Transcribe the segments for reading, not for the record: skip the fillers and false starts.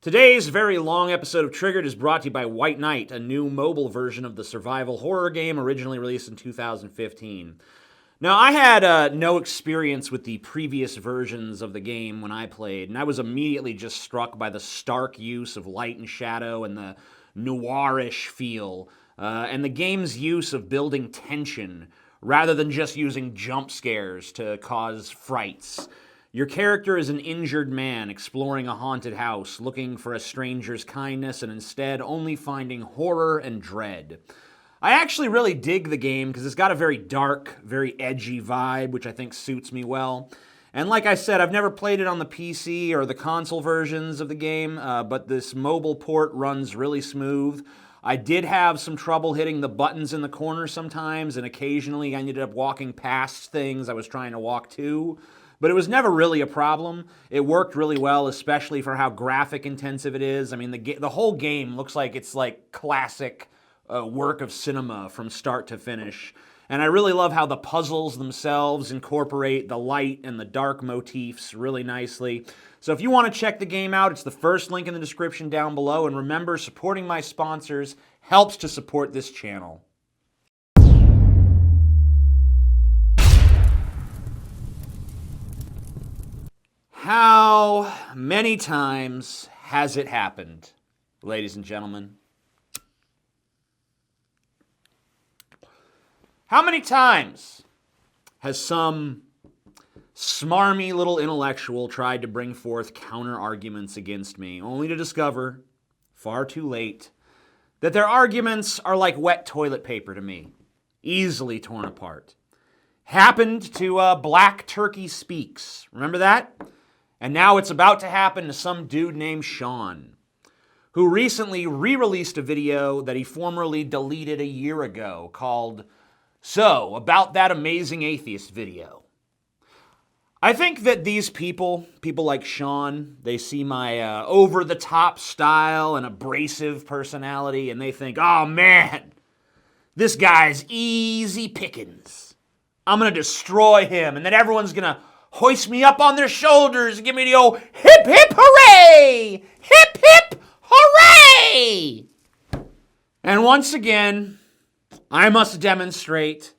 Today's very long episode of Triggered is brought to you by White Knight, a new mobile version of the survival horror game originally released in 2015. Now, I had no experience with the previous versions of the game when I played, and I was immediately just struck by the stark use of light and shadow and the noirish feel, and the game's use of building tension rather than just using jump scares to cause frights. Your character is an injured man exploring a haunted house, looking for a stranger's kindness and instead only finding horror and dread. I actually really dig the game because it's got a very dark, very edgy vibe, which I think suits me well. And like I said, I've never played it on the PC or the console versions of the game, but this mobile port runs really smooth. I did have some trouble hitting the buttons in the corner sometimes, and occasionally I ended up walking past things I was trying to walk to. But it was never really a problem. It worked really well, especially for how graphic intensive it is. I mean, the whole game looks like it's like classic work of cinema from start to finish. And I really love how the puzzles themselves incorporate the light and the dark motifs really nicely. So if you want to check the game out, it's the first link in the description down below. And remember, supporting my sponsors helps to support this channel. How many times has it happened, ladies and gentlemen? How many times has some smarmy little intellectual tried to bring forth counter-arguments against me, only to discover, far too late, that their arguments are like wet toilet paper to me, easily torn apart? Happened to Black Turkey Speaks. Remember that? And now it's about to happen to some dude named Sean, who recently re-released a video that he formerly deleted a year ago called, "So, About That Amazing Atheist Video." I think that these people like Sean, they see my over-the-top style and abrasive personality, and they think, oh man, this guy's easy pickings. I'm going to destroy him, and then everyone's going to hoist me up on their shoulders and give me the old hip hip hooray! Hip hip hooray! And once again, I must demonstrate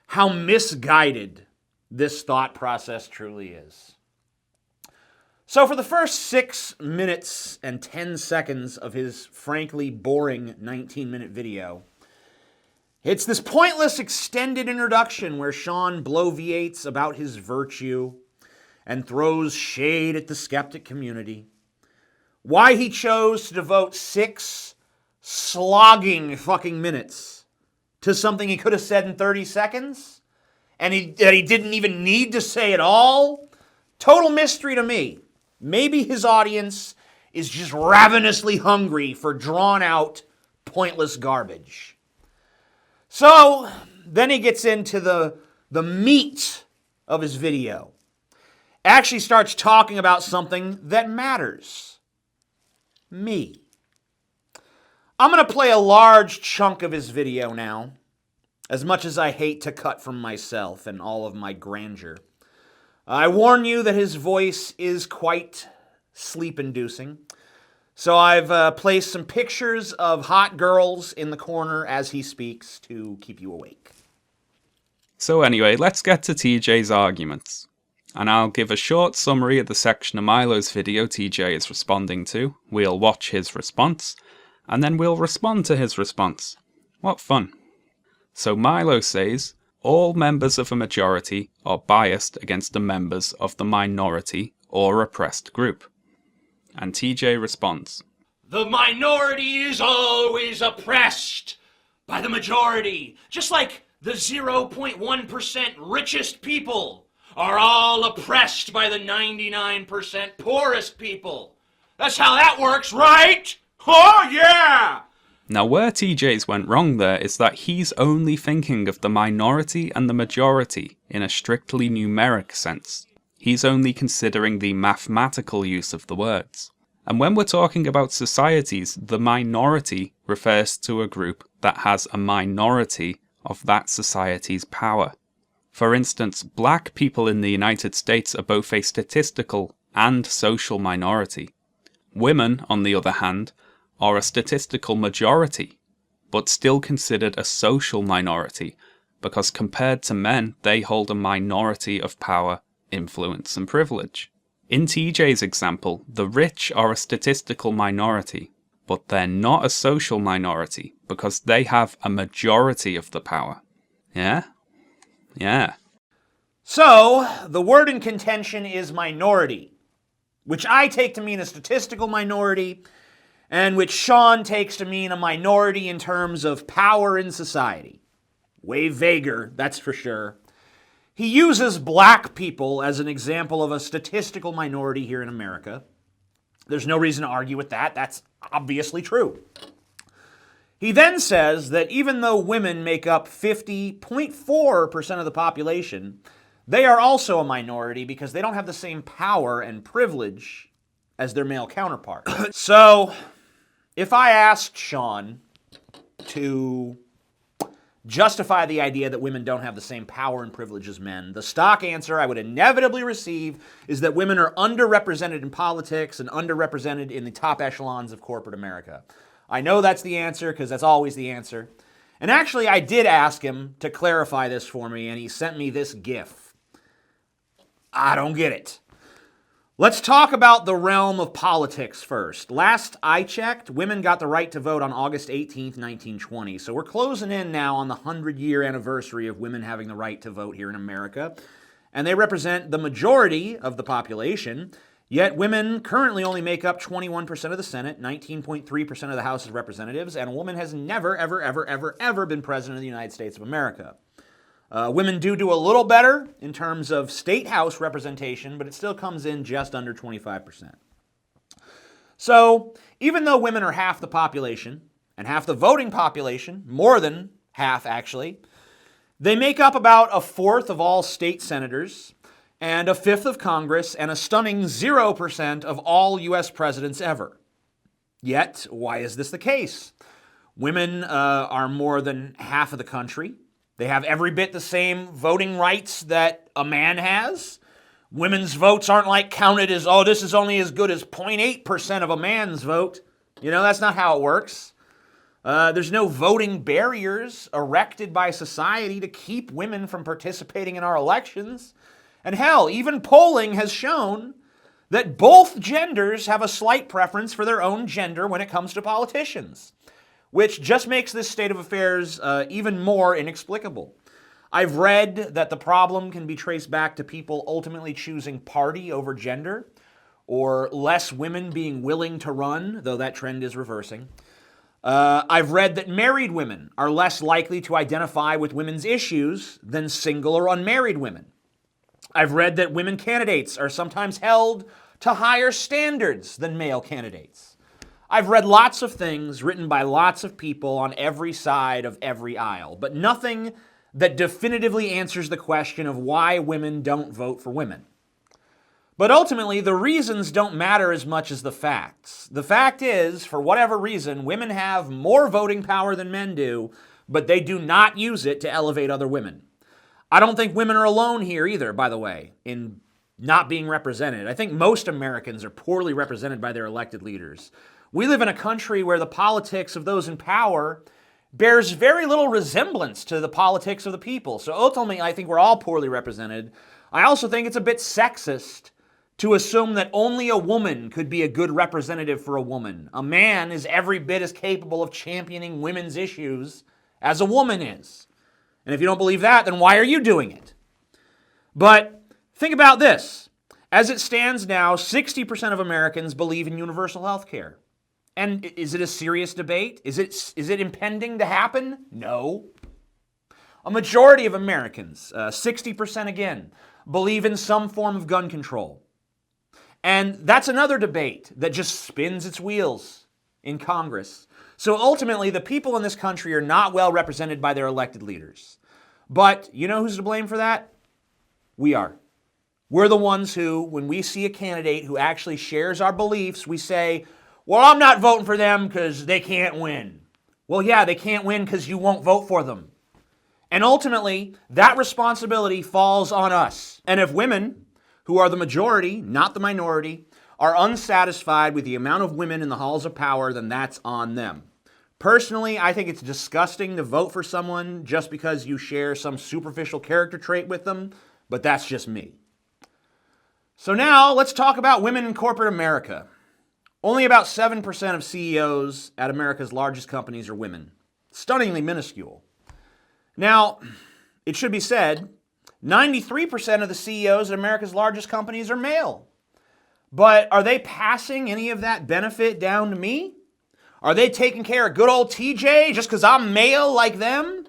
how misguided this thought process truly is. So for the first 6 minutes and 10 seconds of his frankly boring 19-minute video, it's this pointless extended introduction where Sean bloviates about his virtue and throws shade at the skeptic community. Why he chose to devote 6 slogging fucking minutes to something he could have said in 30 seconds? And that he didn't even need to say at all? Total mystery to me. Maybe his audience is just ravenously hungry for drawn-out, pointless garbage. So, then he gets into the meat of his video. Actually starts talking about something that matters. Me. I'm going to play a large chunk of his video now, as much as I hate to cut from myself and all of my grandeur. I warn you that his voice is quite sleep-inducing. So I've placed some pictures of hot girls in the corner as he speaks to keep you awake. So anyway, let's get to TJ's arguments. And I'll give a short summary of the section of Milo's video TJ is responding to. We'll watch his response, and then we'll respond to his response. What fun. So Milo says, all members of a majority are biased against the members of the minority or oppressed group. And TJ responds, the minority is always oppressed by the majority, just like the 0.1% richest people are all oppressed by the 99% poorest people. That's how that works, right? Oh, yeah! Now where TJ's went wrong there is that he's only thinking of the minority and the majority in a strictly numeric sense. He's only considering the mathematical use of the words. And when we're talking about societies, the minority refers to a group that has a minority of that society's power. For instance, black people in the United States are both a statistical and social minority. Women, on the other hand, are a statistical majority, but still considered a social minority, because compared to men, they hold a minority of power, influence, and privilege. In TJ's example, the rich are a statistical minority, but they're not a social minority, because they have a majority of the power. Yeah? Yeah. So, the word in contention is minority, which I take to mean a statistical minority, and which Sean takes to mean a minority in terms of power in society. Way vaguer, that's for sure. He uses black people as an example of a statistical minority here in America. There's no reason to argue with that. That's obviously true. He then says that even though women make up 50.4% of the population, they are also a minority because they don't have the same power and privilege as their male counterpart. So, if I asked Sean to justify the idea that women don't have the same power and privilege as men, the stock answer I would inevitably receive is that women are underrepresented in politics and underrepresented in the top echelons of corporate America. I know that's the answer because that's always the answer. And actually, I did ask him to clarify this for me, and he sent me this GIF. I don't get it. Let's talk about the realm of politics first. Last I checked, women got the right to vote on August 18th, 1920. So we're closing in now on the 100-year anniversary of women having the right to vote here in America. And they represent the majority of the population. Yet women currently only make up 21% of the Senate, 19.3% of the House of Representatives, and a woman has never, ever been president of the United States of America. Women do a little better in terms of state house representation, but it still comes in just under 25%. So, even though women are half the population, and half the voting population, more than half actually, they make up about a fourth of all state senators, and a fifth of Congress, and a stunning 0% of all U.S. presidents ever. Yet, why is this the case? Women are more than half of the country. They have every bit the same voting rights that a man has. Women's votes aren't like counted as, oh, this is only as good as 0.8% of a man's vote. You know, that's not how it works. There's no voting barriers erected by society to keep women from participating in our elections. And hell, even polling has shown that both genders have a slight preference for their own gender when it comes to politicians, which just makes this state of affairs even more inexplicable. I've read that the problem can be traced back to people ultimately choosing party over gender, or less women being willing to run, though that trend is reversing. I've read that married women are less likely to identify with women's issues than single or unmarried women. I've read that women candidates are sometimes held to higher standards than male candidates. I've read lots of things written by lots of people on every side of every aisle, but nothing that definitively answers the question of why women don't vote for women. But ultimately, the reasons don't matter as much as the facts. The fact is, for whatever reason, women have more voting power than men do, but they do not use it to elevate other women. I don't think women are alone here either, by the way, in not being represented. I think most Americans are poorly represented by their elected leaders. We live in a country where the politics of those in power bears very little resemblance to the politics of the people. So ultimately, I think we're all poorly represented. I also think it's a bit sexist to assume that only a woman could be a good representative for a woman. A man is every bit as capable of championing women's issues as a woman is. And if you don't believe that, then why are you doing it? But think about this. As it stands now, 60% of Americans believe in universal health care. And is it a serious debate? Is it impending to happen? No. A majority of Americans, 60% again, believe in some form of gun control. And that's another debate that just spins its wheels in Congress. So ultimately, the people in this country are not well represented by their elected leaders. But you know who's to blame for that? We are. We're the ones who, when we see a candidate who actually shares our beliefs, we say, well, I'm not voting for them because they can't win. Well, yeah, they can't win because you won't vote for them. And ultimately, that responsibility falls on us. And if women, who are the majority, not the minority, are unsatisfied with the amount of women in the halls of power, then that's on them. Personally, I think it's disgusting to vote for someone just because you share some superficial character trait with them, but that's just me. So now let's talk about women in corporate America. Only about 7% of CEOs at America's largest companies are women. Stunningly minuscule. Now, it should be said, 93% of the CEOs at America's largest companies are male. But are they passing any of that benefit down to me? Are they taking care of good old TJ just because I'm male like them?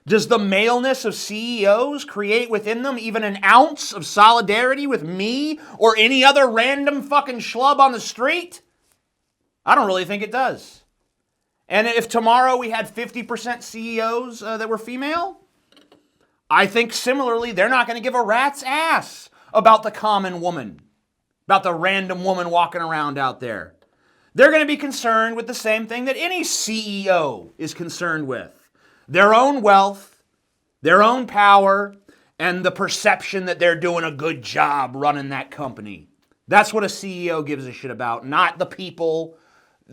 Does the maleness of CEOs create within them even an ounce of solidarity with me or any other random fucking schlub on the street? I don't really think it does. And if tomorrow we had 50% CEOs that were female, I think similarly they're not going to give a rat's ass about the common woman, about the random woman walking around out there. They're going to be concerned with the same thing that any CEO is concerned with. Their own wealth, their own power, and the perception that they're doing a good job running that company. That's what a CEO gives a shit about, not the people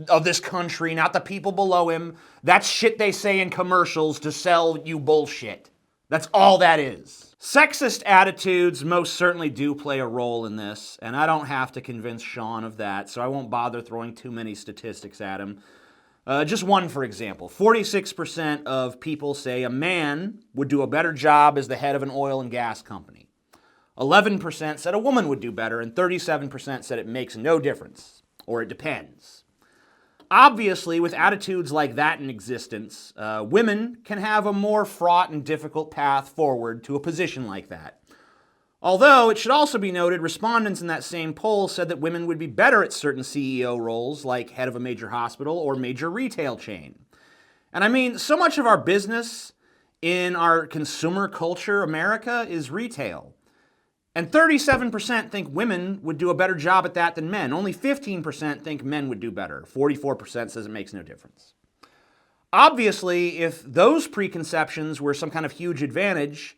of this country, not the people below him. That's shit they say in commercials to sell you bullshit. That's all that is. Sexist attitudes most certainly do play a role in this, and I don't have to convince Sean of that, so I won't bother throwing too many statistics at him. Just one, for example. 46% of people say a man would do a better job as the head of an oil and gas company. 11% said a woman would do better, and 37% said it makes no difference, or it depends. Obviously, with attitudes like that in existence, women can have a more fraught and difficult path forward to a position like that. Although, it should also be noted, respondents in that same poll said that women would be better at certain CEO roles, like head of a major hospital or major retail chain. And I mean, so much of our business in our consumer culture, America, is retail. And 37% think women would do a better job at that than men. Only 15% think men would do better. 44% says it makes no difference. Obviously, if those preconceptions were some kind of huge advantage,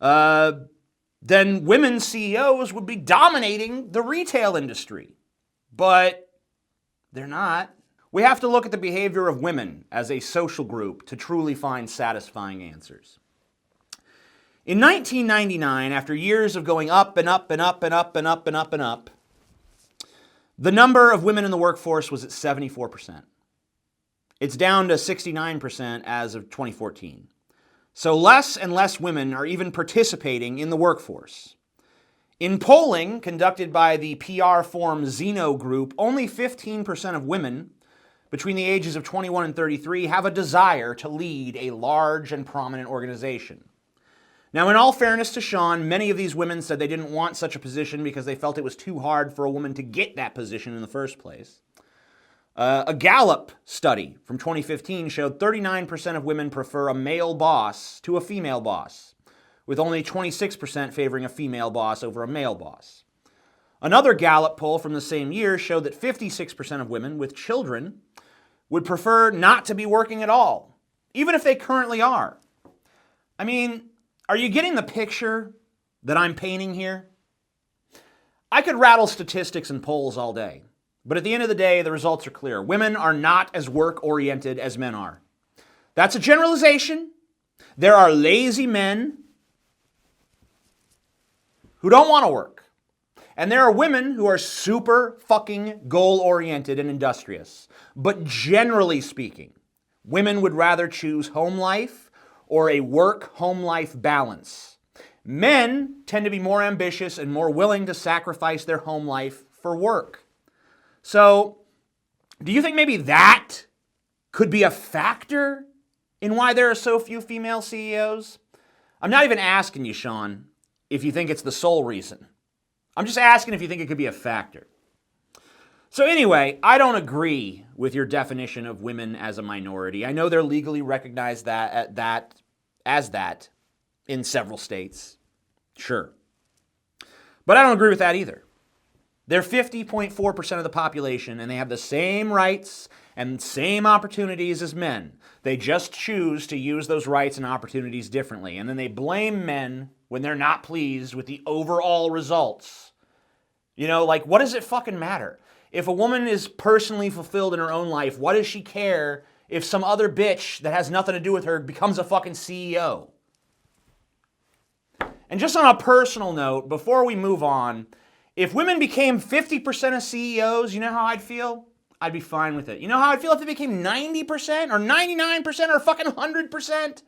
then women CEOs would be dominating the retail industry. But they're not. We have to look at the behavior of women as a social group to truly find satisfying answers. In 1999, after years of going up and up and up and up and up and up and up, the number of women in the workforce was at 74%. It's down to 69% as of 2014. So less and less women are even participating in the workforce. In polling conducted by the PR firm Zeno Group, only 15% of women between the ages of 21 and 33 have a desire to lead a large and prominent organization. Now, in all fairness to Sean, many of these women said they didn't want such a position because they felt it was too hard for a woman to get that position in the first place. A Gallup study from 2015 showed 39% of women prefer a male boss to a female boss, with only 26% favoring a female boss over a male boss. Another Gallup poll from the same year showed that 56% of women with children would prefer not to be working at all, even if they currently are. I mean, are you getting the picture that I'm painting here? I could rattle statistics and polls all day, but at the end of the day, the results are clear. Women are not as work-oriented as men are. That's a generalization. There are lazy men who don't want to work. And there are women who are super fucking goal-oriented and industrious. But generally speaking, women would rather choose home life or a work-home life balance. Men tend to be more ambitious and more willing to sacrifice their home life for work. So, do you think maybe that could be a factor in why there are so few female CEOs? I'm not even asking you, Sean, if you think it's the sole reason. I'm just asking if you think it could be a factor. So anyway, I don't agree with your definition of women as a minority. I know they're legally recognized as that in several states. Sure. But I don't agree with that either. They're 50.4% of the population, and they have the same rights and same opportunities as men. They just choose to use those rights and opportunities differently. And then they blame men when they're not pleased with the overall results. You know, like, what does it fucking matter? If a woman is personally fulfilled in her own life, what does she care if some other bitch that has nothing to do with her becomes a fucking CEO? And just on a personal note, before we move on, if women became 50% of CEOs, you know how I'd feel? I'd be fine with it. You know how I'd feel if they became 90% or 99% or fucking 100%?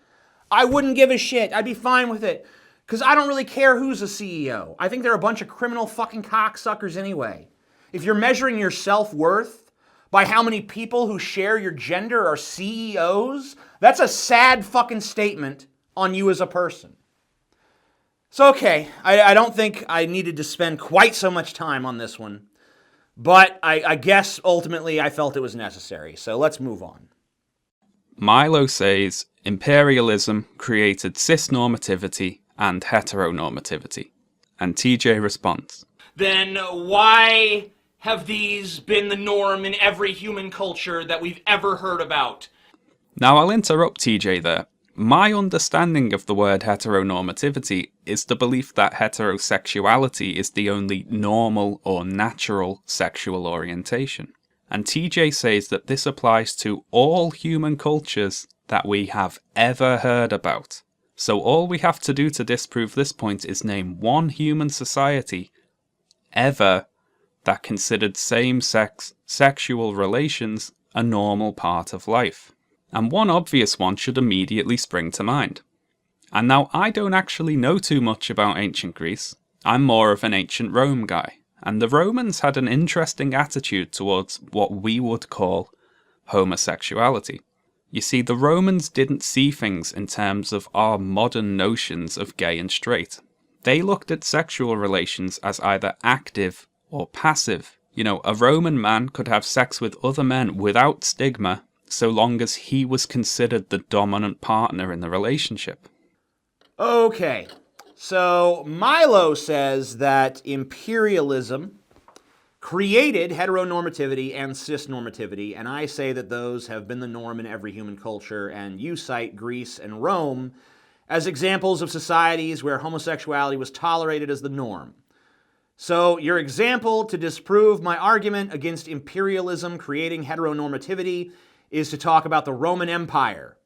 I wouldn't give a shit. I'd be fine with it. Because I don't really care who's a CEO. I think they're a bunch of criminal fucking cocksuckers anyway. If you're measuring your self-worth by how many people who share your gender are CEOs, that's a sad fucking statement on you as a person. So, okay, I don't think I needed to spend quite so much time on this one, but I guess ultimately I felt it was necessary. So let's move on. Milo says imperialism created cisnormativity and heteronormativity. And TJ responds, Then why have these been the norm in every human culture that we've ever heard about? Now I'll interrupt TJ there. My understanding of the word heteronormativity is the belief that heterosexuality is the only normal or natural sexual orientation. And TJ says that this applies to all human cultures that we have ever heard about. So all we have to do to disprove this point is name one human society ever that considered same-sex sexual relations a normal part of life. And one obvious one should immediately spring to mind. And now I don't actually know too much about ancient Greece. I'm more of an ancient Rome guy. And the Romans had an interesting attitude towards what we would call homosexuality. You see, the Romans didn't see things in terms of our modern notions of gay and straight. They looked at sexual relations as either active or passive. You know, a Roman man could have sex with other men without stigma, so long as he was considered the dominant partner in the relationship. Okay, so Milo says that imperialism created heteronormativity and cisnormativity, and I say that those have been the norm in every human culture, and you cite Greece and Rome as examples of societies where homosexuality was tolerated as the norm. So your example to disprove my argument against imperialism creating heteronormativity is to talk about the Roman Empire.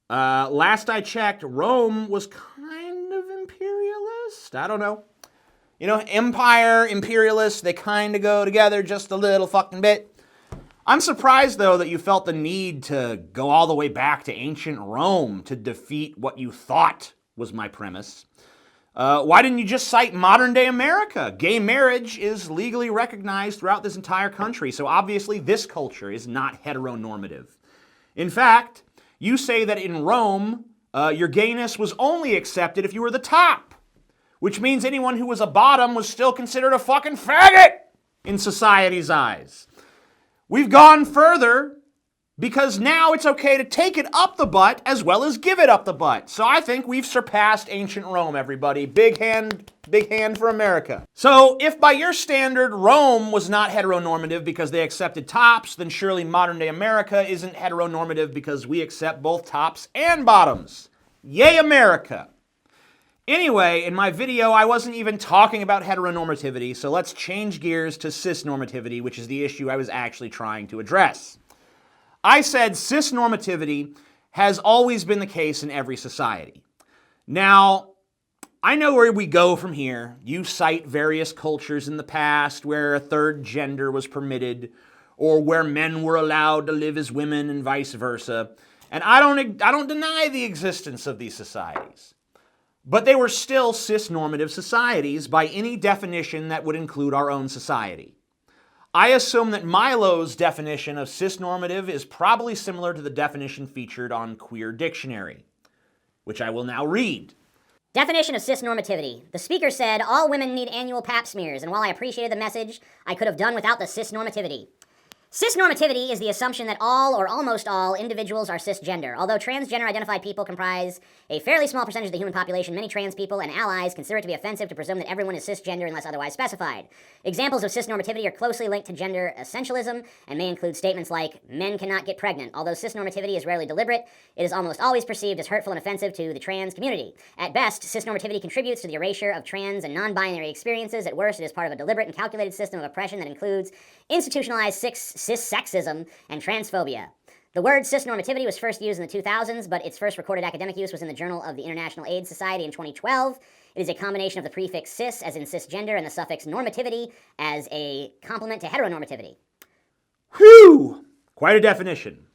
Last I checked, Rome was kind of imperialist. I don't know. You know, empire, imperialist, they kind of go together just a little fucking bit. I'm surprised, though, that you felt the need to go all the way back to ancient Rome to defeat what you thought was my premise. Why didn't you just cite modern-day America? Gay marriage is legally recognized throughout this entire country, so obviously this culture is not heteronormative. In fact, you say that in Rome, your gayness was only accepted if you were the top, which means anyone who was a bottom was still considered a fucking faggot in society's eyes. We've gone further because now it's okay to take it up the butt as well as give it up the butt. So I think we've surpassed ancient Rome, everybody. Big hand for America. So if by your standard Rome was not heteronormative because they accepted tops, then surely modern day America isn't heteronormative because we accept both tops and bottoms. Yay, America! Anyway, in my video, I wasn't even talking about heteronormativity, so let's change gears to cisnormativity, which is the issue I was actually trying to address. I said cisnormativity has always been the case in every society. Now, I know where we go from here. You cite various cultures in the past where a third gender was permitted, or where men were allowed to live as women and vice versa. And I don't deny the existence of these societies. But they were still cisnormative societies by any definition that would include our own society. I assume that Milo's definition of cisnormative is probably similar to the definition featured on Queer Dictionary, which I will now read. Definition of cisnormativity. The speaker said all women need annual pap smears, and while I appreciated the message, I could have done without the cisnormativity. Cisnormativity is the assumption that all or almost all individuals are cisgender. Although transgender identified people comprise a fairly small percentage of the human population, many trans people and allies consider it to be offensive to presume that everyone is cisgender unless otherwise specified. Examples of cisnormativity are closely linked to gender essentialism and may include statements like, men cannot get pregnant. Although cisnormativity is rarely deliberate, it is almost always perceived as hurtful and offensive to the trans community. At best, cisnormativity contributes to the erasure of trans and non-binary experiences. At worst, it is part of a deliberate and calculated system of oppression that includes institutionalized cis-sexism and transphobia. The word cisnormativity was first used in the 2000s, but its first recorded academic use was in the Journal of the International AIDS Society in 2012. It is a combination of the prefix cis, as in cisgender, and the suffix normativity as a complement to heteronormativity. Whew! Quite a definition.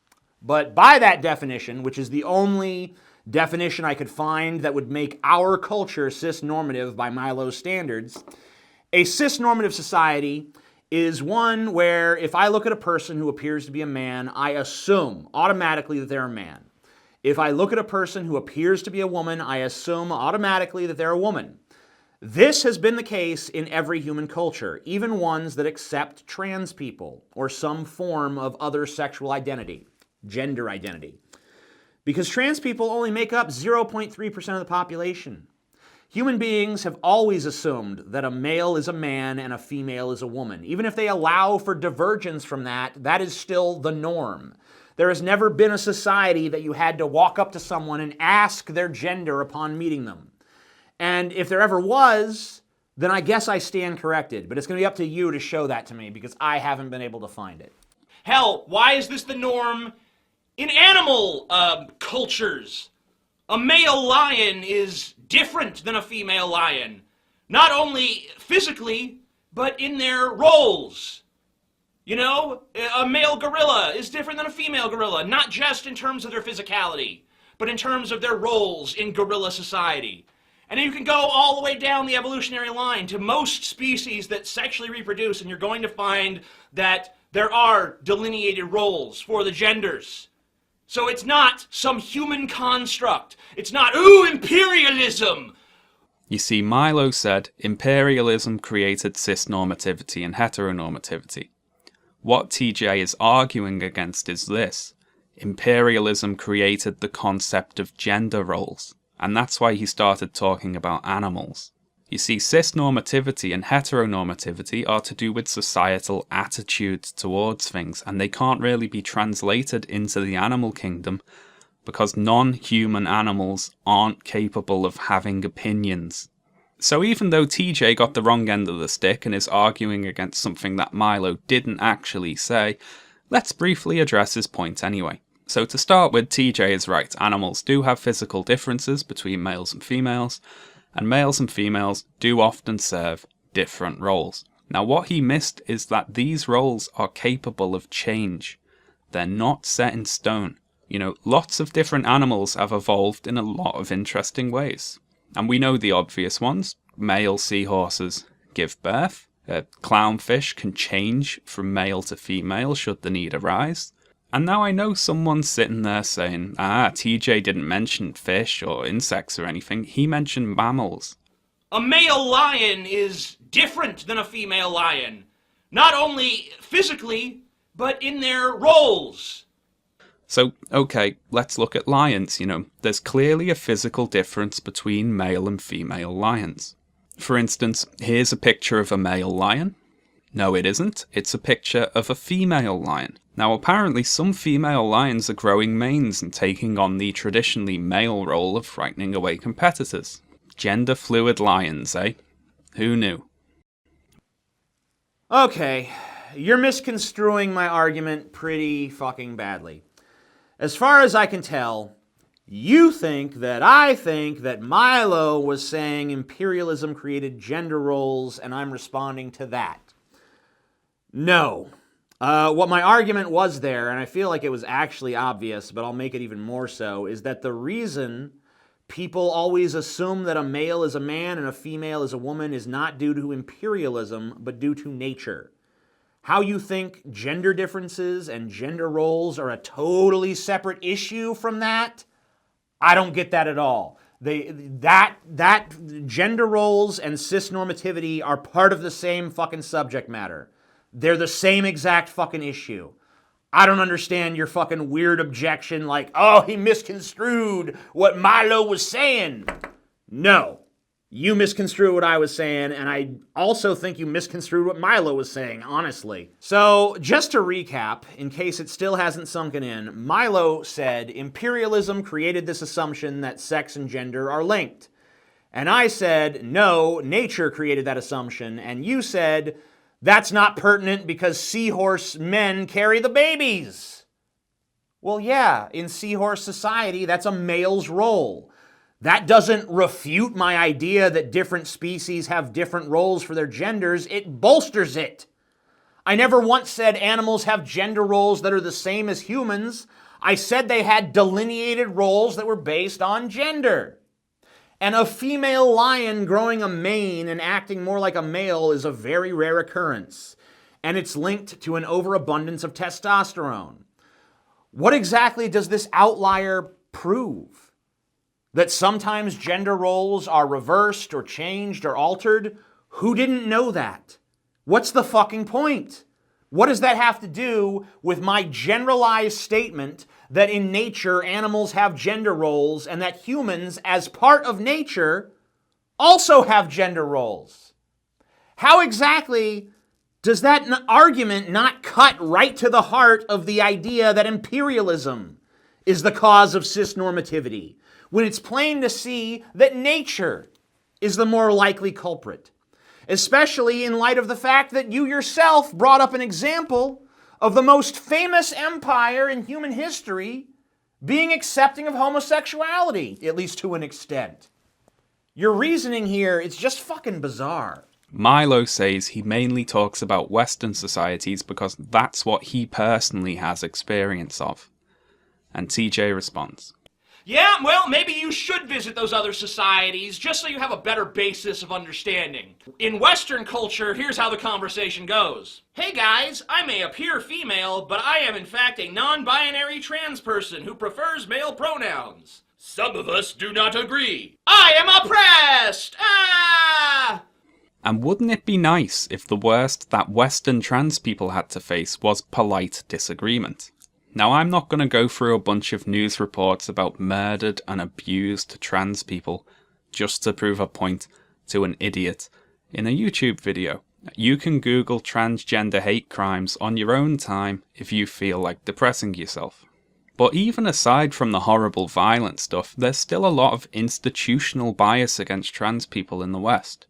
But by that definition, which is the only definition I could find that would make our culture cisnormative by Milo's standards, a cisnormative society is one where if I look at a person who appears to be a man, I assume automatically that they're a man. If I look at a person who appears to be a woman, I assume automatically that they're a woman. This has been the case in every human culture, even ones that accept trans people or some form of other sexual identity, gender identity. Because trans people only make up 0.3% of the population. Human beings have always assumed that a male is a man and a female is a woman. Even if they allow for divergence from that, that is still the norm. There has never been a society that you had to walk up to someone and ask their gender upon meeting them. And if there ever was, then I guess I stand corrected. But it's going to be up to you to show that to me because I haven't been able to find it. Hell, why is this the norm in animal cultures? A male lion is different than a female lion, not only physically, but in their roles. You know, a male gorilla is different than a female gorilla, not just in terms of their physicality, but in terms of their roles in gorilla society. And you can go all the way down the evolutionary line to most species that sexually reproduce, and you're going to find that there are delineated roles for the genders. So it's not some human construct. It's not, ooh, imperialism. You see, Milo said imperialism created cisnormativity and heteronormativity. What TJ is arguing against is this. Imperialism created the concept of gender roles, and that's why he started talking about animals. You see, cisnormativity and heteronormativity are to do with societal attitudes towards things, and they can't really be translated into the animal kingdom because non-human animals aren't capable of having opinions. So even though TJ got the wrong end of the stick and is arguing against something that Milo didn't actually say, let's briefly address his point anyway. So to start with, TJ is right. Animals do have physical differences between males and females, and males and females do often serve different roles. Now what he missed is that these roles are capable of change. They're not set in stone. You know, lots of different animals have evolved in a lot of interesting ways. And we know the obvious ones. Male seahorses give birth. Clownfish can change from male to female should the need arise. And now I know someone's sitting there saying, TJ didn't mention fish or insects or anything, he mentioned mammals. A male lion is different than a female lion, not only physically, but in their roles. So, okay, let's look at lions, There's clearly a physical difference between male and female lions. For instance, here's a picture of a male lion. No, it isn't. It's a picture of a female lion. Now, apparently some female lions are growing manes and taking on the traditionally male role of frightening away competitors. Gender-fluid lions, eh? Who knew? Okay, you're misconstruing my argument pretty fucking badly. As far as I can tell, you think that I think that Milo was saying imperialism created gender roles and I'm responding to that. No. What my argument was there, and I feel like it was actually obvious, but I'll make it even more so, is that the reason people always assume that a male is a man and a female is a woman is not due to imperialism, but due to nature. How you think gender differences and gender roles are a totally separate issue from that, I don't get that at all. That gender roles and cisnormativity are part of the same fucking subject matter. They're the same exact fucking issue. I don't understand your fucking weird objection like, oh, he misconstrued what Milo was saying. No. You misconstrued what I was saying, and I also think you misconstrued what Milo was saying, honestly. So, just to recap, in case it still hasn't sunken in, Milo said imperialism created this assumption that sex and gender are linked. And I said, no, nature created that assumption, and you said, that's not pertinent because seahorse men carry the babies. Well, yeah, in seahorse society, that's a male's role. That doesn't refute my idea that different species have different roles for their genders. It bolsters it. I never once said animals have gender roles that are the same as humans. I said they had delineated roles that were based on gender. And a female lion growing a mane and acting more like a male is a very rare occurrence. And it's linked to an overabundance of testosterone. What exactly does this outlier prove? That sometimes gender roles are reversed or changed or altered? Who didn't know that? What's the fucking point? What does that have to do with my generalized statement that in nature animals have gender roles and that humans, as part of nature, also have gender roles? How exactly does that argument not cut right to the heart of the idea that imperialism is the cause of cisnormativity, when it's plain to see that nature is the more likely culprit, especially in light of the fact that you yourself brought up an example of the most famous empire in human history being accepting of homosexuality, at least to an extent. Your reasoning here is just fucking bizarre. Milo says he mainly talks about Western societies because that's what he personally has experience of. And TJ responds, Yeah, well, maybe you should visit those other societies just so you have a better basis of understanding. In Western culture, here's how the conversation goes. Hey guys, I may appear female, but I am in fact a non-binary trans person who prefers male pronouns. Some of us do not agree. I am oppressed! Ah! and wouldn't it be nice if the worst that Western trans people had to face was polite disagreement? Now, I'm not going to go through a bunch of news reports about murdered and abused trans people just to prove a point to an idiot in a YouTube video. You can Google transgender hate crimes on your own time if you feel like depressing yourself. But even aside from the horrible violent stuff, there's still a lot of institutional bias against trans people in the West.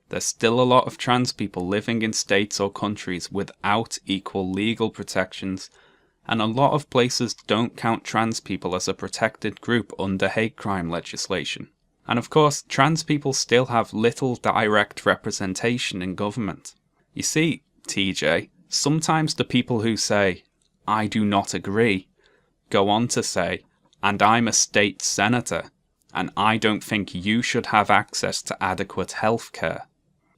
There's still a lot of trans people living in states or countries without equal legal protections, and a lot of places don't count trans people as a protected group under hate crime legislation. And of course, trans people still have little direct representation in government. You see, TJ, sometimes the people who say, "I do not agree," go on to say, "and I'm a state senator, and I don't think you should have access to adequate health care."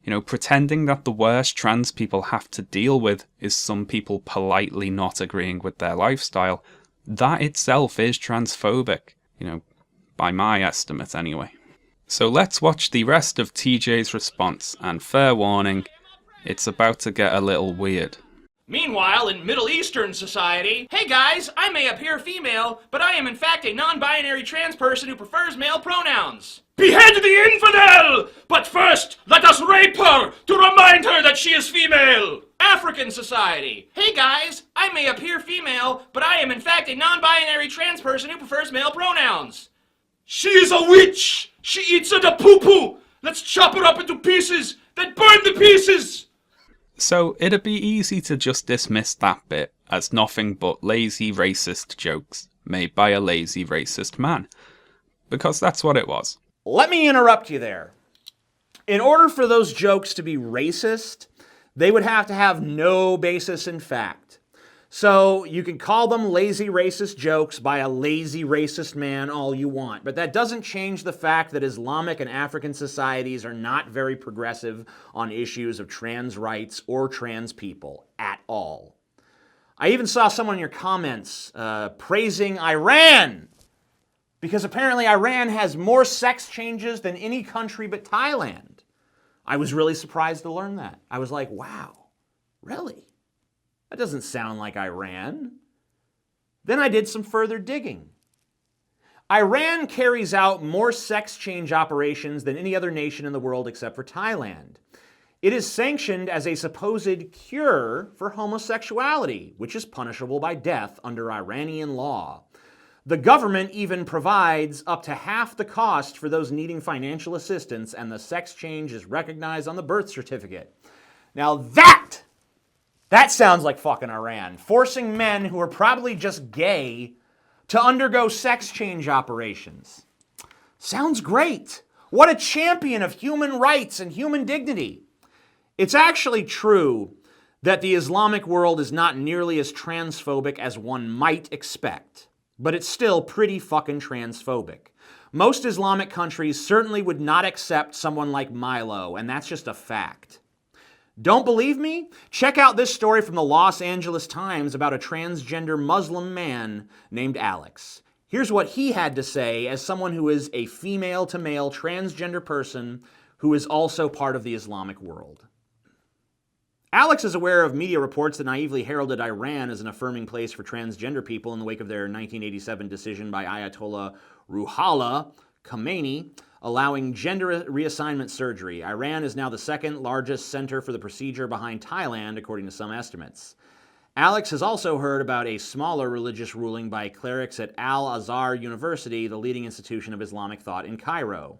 You know, pretending that the worst trans people have to deal with is some people politely not agreeing with their lifestyle, that itself is transphobic. You know, by my estimate anyway. So let's watch the rest of TJ's response, and fair warning, it's about to get a little weird. Meanwhile, in Middle Eastern society, hey guys, I may appear female, but I am in fact a non-binary trans person who prefers male pronouns. Behead the infidel! But first, let us rape her to remind her that she is female! African society, hey guys, I may appear female, but I am in fact a non-binary trans person who prefers male pronouns. She is a witch! She eats the poo-poo! Let's chop her up into pieces, then burn the pieces! So it'd be easy to just dismiss that bit as nothing but lazy racist jokes made by a lazy racist man, because that's what it was. Let me interrupt you there. In order for those jokes to be racist, they would have to have no basis in fact. So you can call them lazy racist jokes by a lazy racist man all you want, but that doesn't change the fact that Islamic and African societies are not very progressive on issues of trans rights or trans people at all. I even saw someone in your comments praising Iran, because apparently Iran has more sex changes than any country but Thailand. I was really surprised to learn that. I was like, wow, really? That doesn't sound like Iran. Then I did some further digging. Iran carries out more sex change operations than any other nation in the world except for Thailand. It is sanctioned as a supposed cure for homosexuality, which is punishable by death under Iranian law. The government even provides up to half the cost for those needing financial assistance, and the sex change is recognized on the birth certificate. Now that sounds like fucking Iran, forcing men who are probably just gay to undergo sex change operations. Sounds great. What a champion of human rights and human dignity. It's actually true that the Islamic world is not nearly as transphobic as one might expect, but it's still pretty fucking transphobic. Most Islamic countries certainly would not accept someone like Milo, and that's just a fact. Don't believe me? Check out this story from the Los Angeles Times about a transgender Muslim man named Alex. Here's what he had to say as someone who is a female-to-male transgender person who is also part of the Islamic world. Alex is aware of media reports that naively heralded Iran as an affirming place for transgender people in the wake of their 1987 decision by Ayatollah Ruhollah Khomeini allowing gender reassignment surgery. Iran is now the second largest center for the procedure behind Thailand, according to some estimates. Alex has also heard about a smaller religious ruling by clerics at Al-Azhar University, the leading institution of Islamic thought in Cairo.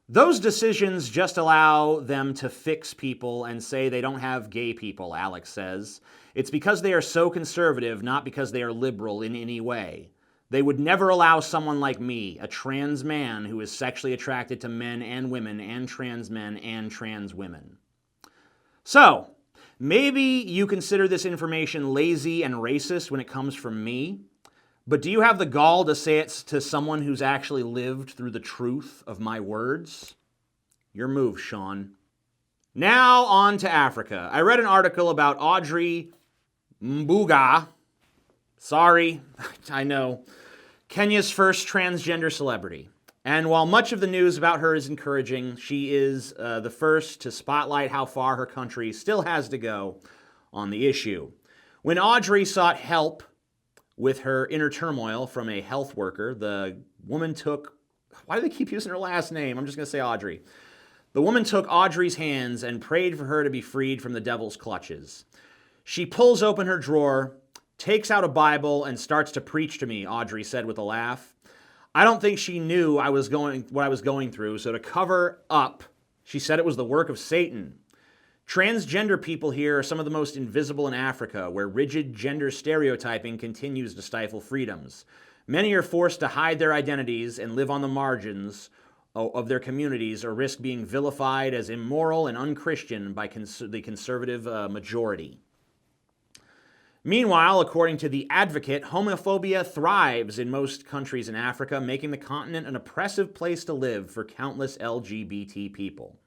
Those decisions just allow them to fix people and say they don't have gay people, Alex says. It's because they are so conservative, not because they are liberal in any way. They would never allow someone like me, a trans man who is sexually attracted to men and women and trans men and trans women. So, maybe you consider this information lazy and racist when it comes from me, but do you have the gall to say it to someone who's actually lived through the truth of my words? Your move, Sean. Now on to Africa. I read an article about Audrey Mbuga. Sorry, I know. Kenya's first transgender celebrity. And while much of the news about her is encouraging, she is the first to spotlight how far her country still has to go on the issue. When Audrey sought help with her inner turmoil from a health worker, the woman took... Why do they keep using her last name? I'm just going to say Audrey. The woman took Audrey's hands and prayed for her to be freed from the devil's clutches. She pulls open her drawer, takes out a Bible, and starts to preach to me, Audrey said with a laugh. I don't think she knew what I was going through, so to cover up, she said it was the work of Satan. Transgender people here are some of the most invisible in Africa, where rigid gender stereotyping continues to stifle freedoms. Many are forced to hide their identities and live on the margins of their communities or risk being vilified as immoral and unchristian by the conservative majority. Meanwhile, according to The Advocate, homophobia thrives in most countries in Africa, making the continent an oppressive place to live for countless LGBT people.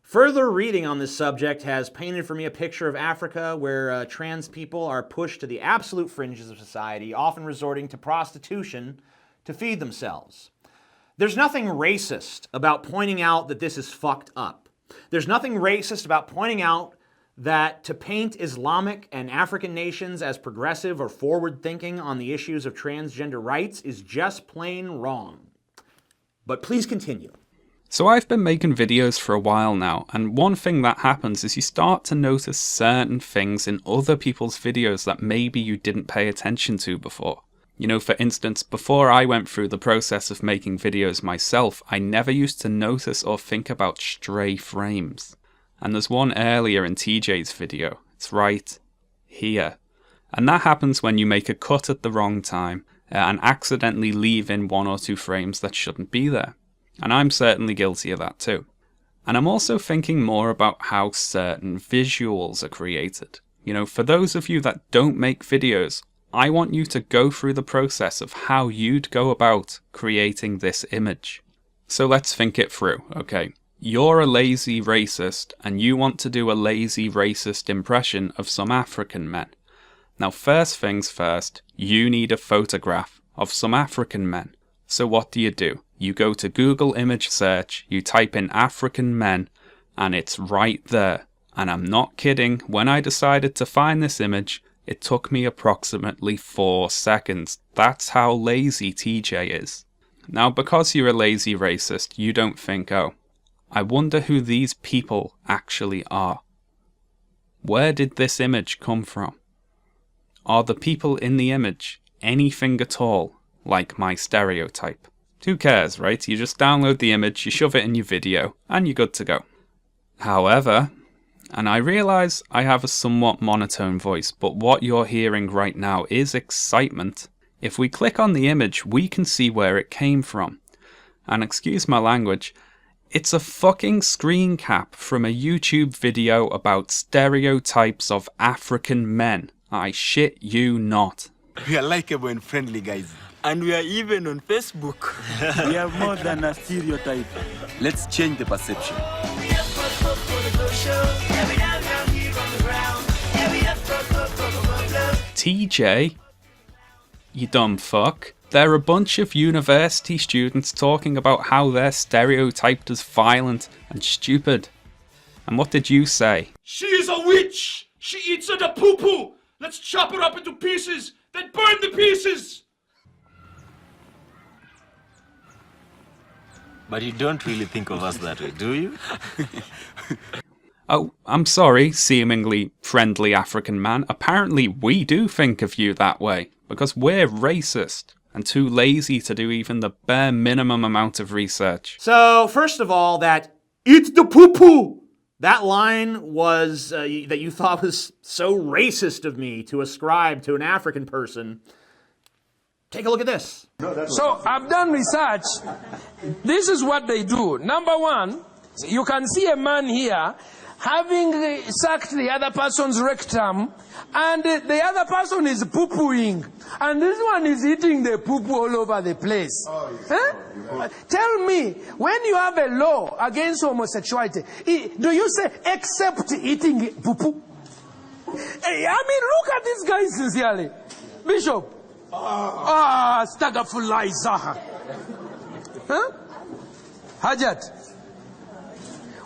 Further reading on this subject has painted for me a picture of Africa where trans people are pushed to the absolute fringes of society, often resorting to prostitution to feed themselves. There's nothing racist about pointing out that this is fucked up. There's nothing racist about pointing out that to paint Islamic and African nations as progressive or forward-thinking on the issues of transgender rights is just plain wrong. But please continue. So I've been making videos for a while now, and one thing that happens is you start to notice certain things in other people's videos that maybe you didn't pay attention to before. You know, for instance, before I went through the process of making videos myself, I never used to notice or think about stray frames. And there's one earlier in TJ's video. It's right here. And that happens when you make a cut at the wrong time and accidentally leave in 1 or 2 frames that shouldn't be there. And I'm certainly guilty of that too. And I'm also thinking more about how certain visuals are created. You know, for those of you that don't make videos, I want you to go through the process of how you'd go about creating this image. So let's think it through, okay? You're a lazy racist, and you want to do a lazy racist impression of some African men. Now, first things first, you need a photograph of some African men. So what do? You go to Google image search, you type in African men, and it's right there. And I'm not kidding, when I decided to find this image, it took me approximately 4 seconds. That's how lazy TJ is. Now, because you're a lazy racist, you don't think, oh, I wonder who these people actually are. Where did this image come from? Are the people in the image anything at all like my stereotype? Who cares, right? You just download the image, you shove it in your video, and you're good to go. However, and I realise I have a somewhat monotone voice, but what you're hearing right now is excitement. If we click on the image, we can see where it came from. And excuse my language, it's a fucking screen cap from a YouTube video about stereotypes of African men. I shit you not. We are likable and friendly guys. And we are even on Facebook. We have more than a stereotype. Let's change the perception. TJ, you dumb fuck. They're a bunch of university students talking about how they're stereotyped as violent and stupid. And what did you say? She is a witch! She eats the poo-poo! Let's chop her up into pieces, then burn the pieces! But you don't really think of us that way, do you? Oh, I'm sorry, seemingly friendly African man. Apparently we do think of you that way, because we're racist and too lazy to do even the bare minimum amount of research. So, first of all, that "eat the poo-poo," that line was, that you thought was so racist of me to ascribe to an African person. Take a look at this. So I've done research. This is what they do. Number one, you can see a man here having sucked the other person's rectum, and the other person is poo-pooing, and this one is eating the poo-poo all over the place. Huh? Tell me, when you have a law against homosexuality, do you say except eating poo-poo? I mean, look at this guy sincerely. Bishop. Stagafulaizaha. Huh? Hajat.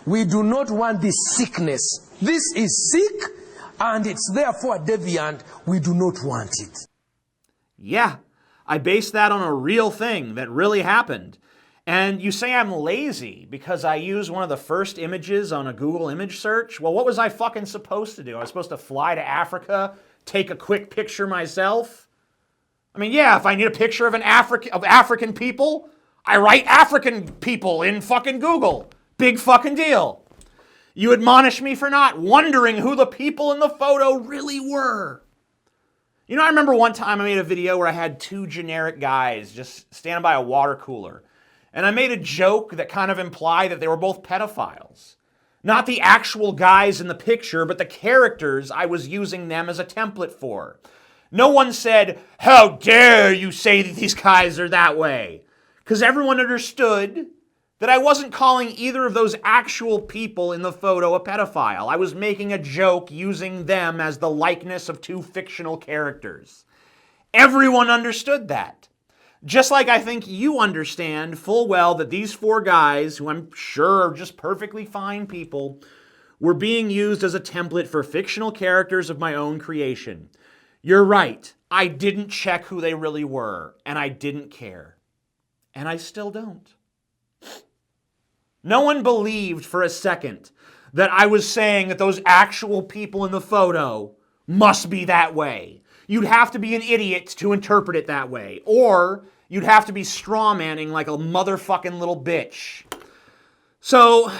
We do not want this sickness. This is sick, and it's therefore deviant. We do not want it. Yeah, I based that on a real thing that really happened. And you say I'm lazy because I use one of the first images on a Google image search? Well, what was I fucking supposed to do? I was supposed to fly to Africa, take a quick picture myself? I mean, yeah, if I need a picture of African people, I write African people in fucking Google. Big fucking deal. You admonish me for not wondering who the people in the photo really were. You know, I remember one time I made a video where I had 2 generic guys just standing by a water cooler. And I made a joke that kind of implied that they were both pedophiles. Not the actual guys in the picture, but the characters I was using them as a template for. No one said, "How dare you say that these guys are that way?" Because everyone understood that I wasn't calling either of those actual people in the photo a pedophile. I was making a joke using them as the likeness of 2 fictional characters. Everyone understood that. Just like I think you understand full well that these 4 guys, who I'm sure are just perfectly fine people, were being used as a template for fictional characters of my own creation. You're right. I didn't check who they really were, and I didn't care. And I still don't. No one believed for a second that I was saying that those actual people in the photo must be that way. You'd have to be an idiot to interpret it that way. Or you'd have to be strawmanning like a motherfucking little bitch. So,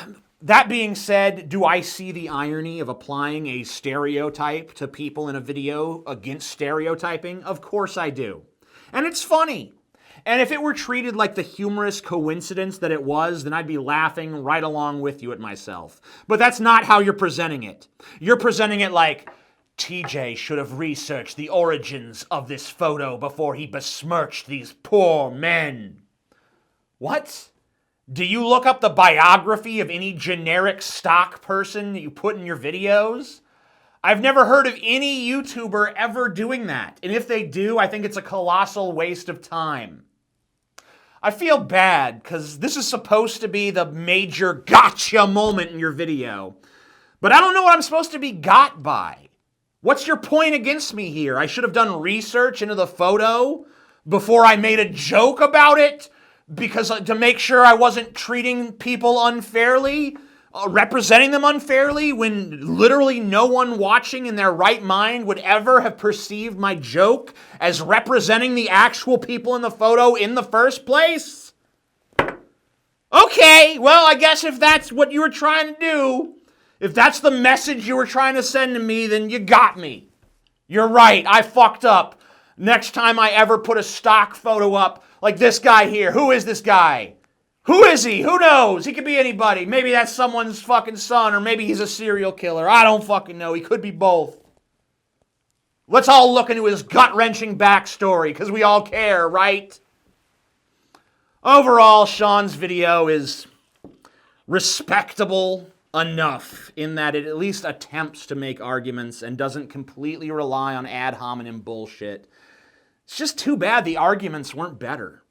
that being said, do I see the irony of applying a stereotype to people in a video against stereotyping? Of course I do. And it's funny. And if it were treated like the humorous coincidence that it was, then I'd be laughing right along with you at myself. But that's not how you're presenting it. You're presenting it like, TJ should have researched the origins of this photo before he besmirched these poor men. What? Do you look up the biography of any generic stock person that you put in your videos? I've never heard of any YouTuber ever doing that. And if they do, I think it's a colossal waste of time. I feel bad because this is supposed to be the major gotcha moment in your video. But I don't know what I'm supposed to be got by. What's your point against me here? I should have done research into the photo before I made a joke about it because to make sure I wasn't treating people unfairly, representing them unfairly, when literally no one watching in their right mind would ever have perceived my joke as representing the actual people in the photo in the first place? Okay, well, I guess if that's what you were trying to do, if that's the message you were trying to send to me, then you got me. You're right, I fucked up. Next time I ever put a stock photo up, like this guy here, who is this guy? Who is he? Who knows? He could be anybody. Maybe that's someone's fucking son, or maybe he's a serial killer. I don't fucking know. He could be both. Let's all look into his gut-wrenching backstory, because we all care, right? Overall, Sean's video is respectable enough in that it at least attempts to make arguments and doesn't completely rely on ad hominem bullshit. It's just too bad the arguments weren't better.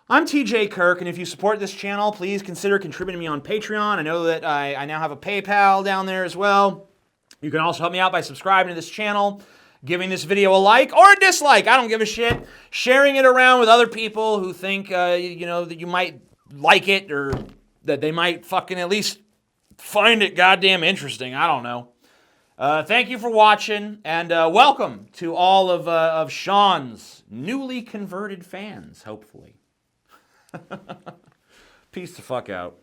I'm TJ Kirk, and if you support this channel, please consider contributing to me on Patreon. I know that I now have a PayPal down there as well. You can also help me out by subscribing to this channel, giving this video a like or a dislike. I don't give a shit. Sharing it around with other people who think, that you might like it or that they might fucking at least find it goddamn interesting. I don't know. Thank you for watching, and welcome to all of Sean's newly converted fans, hopefully. Peace the fuck out.